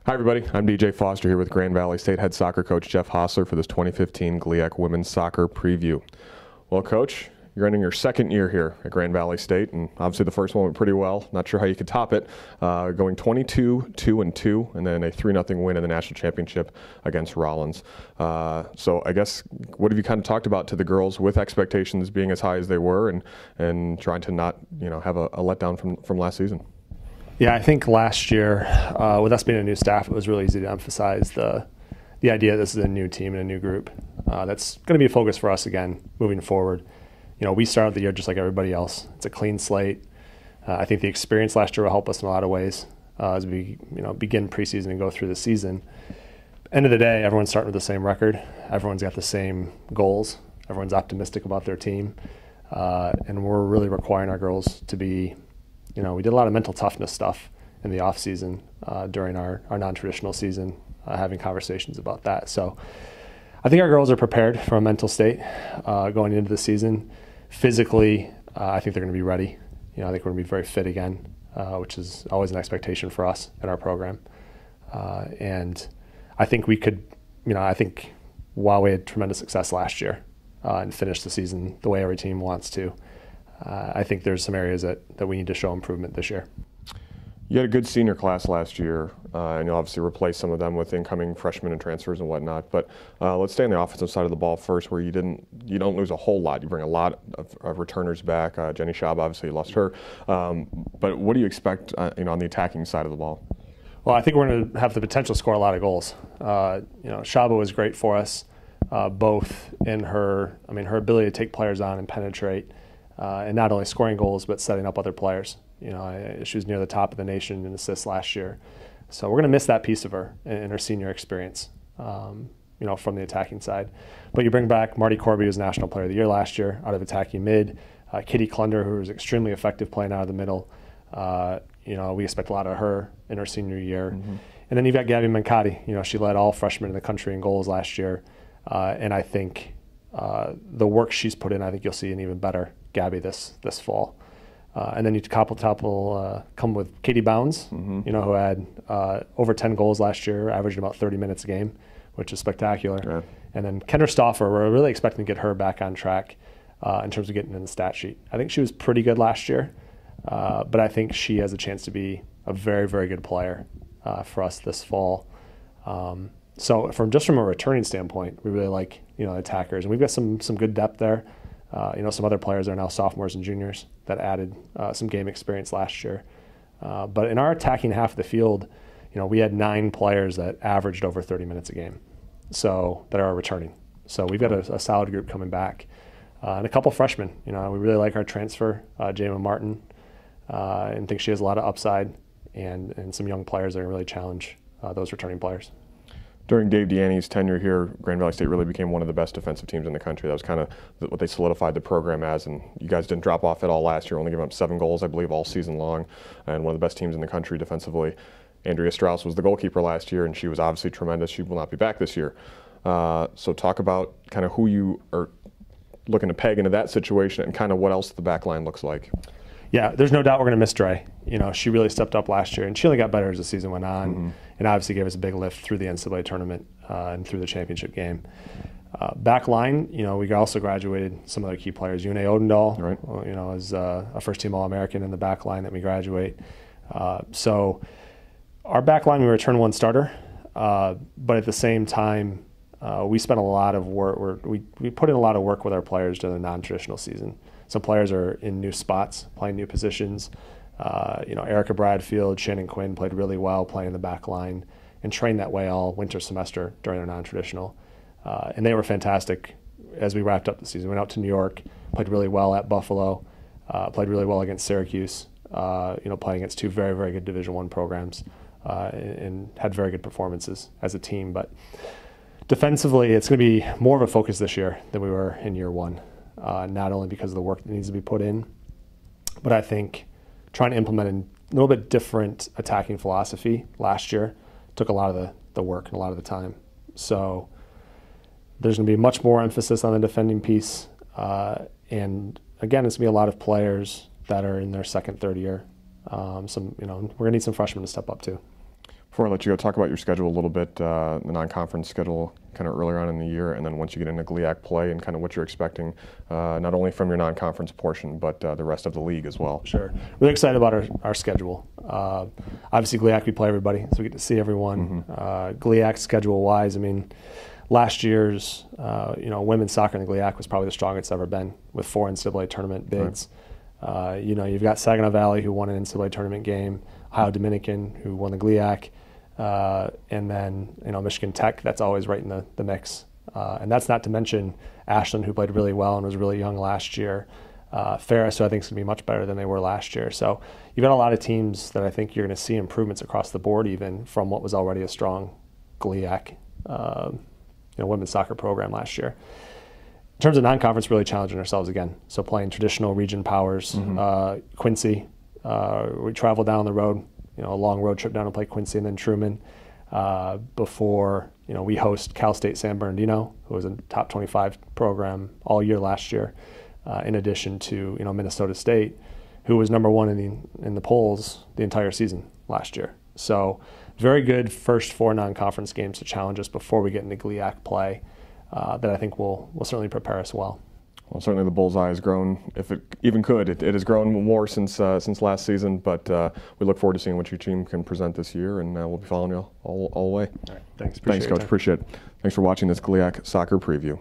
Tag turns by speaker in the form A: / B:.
A: Hi everybody, I'm DJ Foster here with Grand Valley State head soccer coach Jeff Hosler for this 2015 GLIAC women's soccer preview. Well, coach, you're ending your second year here at Grand Valley State, and obviously the first one went pretty well. Not sure how you could top it. Going 22-2-2, and then a 3-0 win in the national championship against Rollins. So I guess, what have you kind of talked about to the girls with expectations being as high as they were, and trying to not, have a letdown from last season?
B: Yeah, I think last year, with us being a new staff, it was really easy to emphasize the idea that this is a new team and a new group. That's going to be a focus for us again moving forward. We started the year just like everybody else. It's a clean slate. I think the experience last year will help us in a lot of ways as we begin preseason and go through the season. End of the day, everyone's starting with the same record. Everyone's got the same goals. Everyone's optimistic about their team. And we're really requiring our girls to be we did a lot of mental toughness stuff in the off season during our non-traditional season, having conversations about that. So I think our girls are prepared for a mental state going into the season. Physically, I think they're going to be ready. I think we're going to be very fit again, which is always an expectation for us in our program. And I think we could, I think while we had tremendous success last year and finished the season the way every team wants to, I think there's some areas that we need to show improvement this year.
A: You had a good senior class last year, and you'll obviously replace some of them with incoming freshmen and transfers and whatnot. But let's stay on the offensive side of the ball first, where you don't lose a whole lot. You bring a lot of returners back. Jenny Schaub, obviously, you lost her. But what do you expect, on the attacking side of the ball?
B: Well, I think we're going to have the potential to score a lot of goals. Schaub was great for us, both in her ability to take players on and penetrate. And not only scoring goals, but setting up other players. She was near the top of the nation in assists last year. So we're going to miss that piece of her in her senior experience, from the attacking side. But you bring back Marty Corby, who was National Player of the Year last year, out of attacking mid. Kitty Klunder, who was extremely effective playing out of the middle. We expect a lot of her in her senior year. Mm-hmm. And then you've got Gabby Mancati. She led all freshmen in the country in goals last year. And I think the work she's put in, I think you'll see an even better Gabby this fall. And then you come with Katie Bounds, mm-hmm. Who had over 10 goals last year, averaging about 30 minutes a game, which is spectacular. Yeah. And then Kendra Stauffer, we're really expecting to get her back on track in terms of getting in the stat sheet. I think she was pretty good last year, but I think she has a chance to be a very, very good player for us this fall. So from a returning standpoint, we really like attackers, and we've got some good depth there. Some other players are now sophomores and juniors that added some game experience last year. But in our attacking half of the field, we had 9 players that averaged over 30 minutes a game, so that are returning. So we've got a solid group coming back, and a couple freshmen. We really like our transfer, Jayma Martin, and think she has a lot of upside, and some young players that can really challenge those returning players.
A: During Dave Deaney's tenure here, Grand Valley State really became one of the best defensive teams in the country. That was kind of what they solidified the program as, and you guys didn't drop off at all last year, only giving up 7 goals, I believe, all season long, and one of the best teams in the country defensively. Andrea Strauss was the goalkeeper last year, and she was obviously tremendous. She will not be back this year. So talk about kind of who you are looking to peg into that situation and kind of what else the back line looks like.
B: Yeah, there's no doubt we're going to miss Dre. She really stepped up last year, and she only got better as the season went on, mm-hmm. and obviously gave us a big lift through the NCAA tournament and through the championship game. Back line, we also graduated some other key players. Une Odendahl, right. Is a first-team All-American in the back line that we graduate. So our back line, we return 1 starter, but at the same time, we spent a lot of work. We put in a lot of work with our players during the non-traditional season. Some players are in new spots, playing new positions. Erica Bradfield, Shannon Quinn played really well playing the back line and trained that way all winter semester during their non-traditional. And they were fantastic as we wrapped up the season. Went out to New York, played really well at Buffalo, played really well against Syracuse, playing against 2 very, very good Division I programs, and had very good performances as a team. But defensively, it's going to be more of a focus this year than we were in year 1. Not only because of the work that needs to be put in, but I think trying to implement a little bit different attacking philosophy last year took a lot of the work and a lot of the time. So there's going to be much more emphasis on the defending piece. And again, it's going to be a lot of players that are in their second, third year. We're going to need some freshmen to step up too.
A: Before I let you go, talk about your schedule a little bit, the non-conference schedule kind of earlier on in the year, and then once you get into GLIAC play and kind of what you're expecting, not only from your non-conference portion, but the rest of the league as well.
B: Sure. Really excited about our schedule. Obviously, GLIAC, we play everybody, so we get to see everyone. GLIAC schedule-wise, I mean, last year's women's soccer in the GLIAC was probably the strongest it's ever been, with 4 NCAA tournament bids. Right. You've got Saginaw Valley, who won an NCAA tournament game, Ohio Dominican, who won the GLIAC, and then Michigan Tech. That's always right in the mix, and that's not to mention Ashland, who played really well and was really young last year. Ferris, who I think is going to be much better than they were last year. So you've got a lot of teams that I think you're going to see improvements across the board, even from what was already a strong GLIAC, women's soccer program last year. In terms of non-conference, really challenging ourselves again. So playing traditional region powers, Quincy. We travel down the road, a long road trip down to play Quincy and then Truman before, we host Cal State San Bernardino, who was a top 25 program all year last year, in addition to, Minnesota State, who was number 1 in the polls the entire season last year. So very good first 4 non-conference games to challenge us before we get into GLIAC play that I think will certainly prepare us well.
A: Well, certainly the bullseye has grown, if it even could. It has grown more since last season, but we look forward to seeing what your team can present this year, and we'll be following you all the way.
B: All right, thanks.
A: Thanks, Coach. Appreciate it. Thanks for watching this GLIAC soccer preview.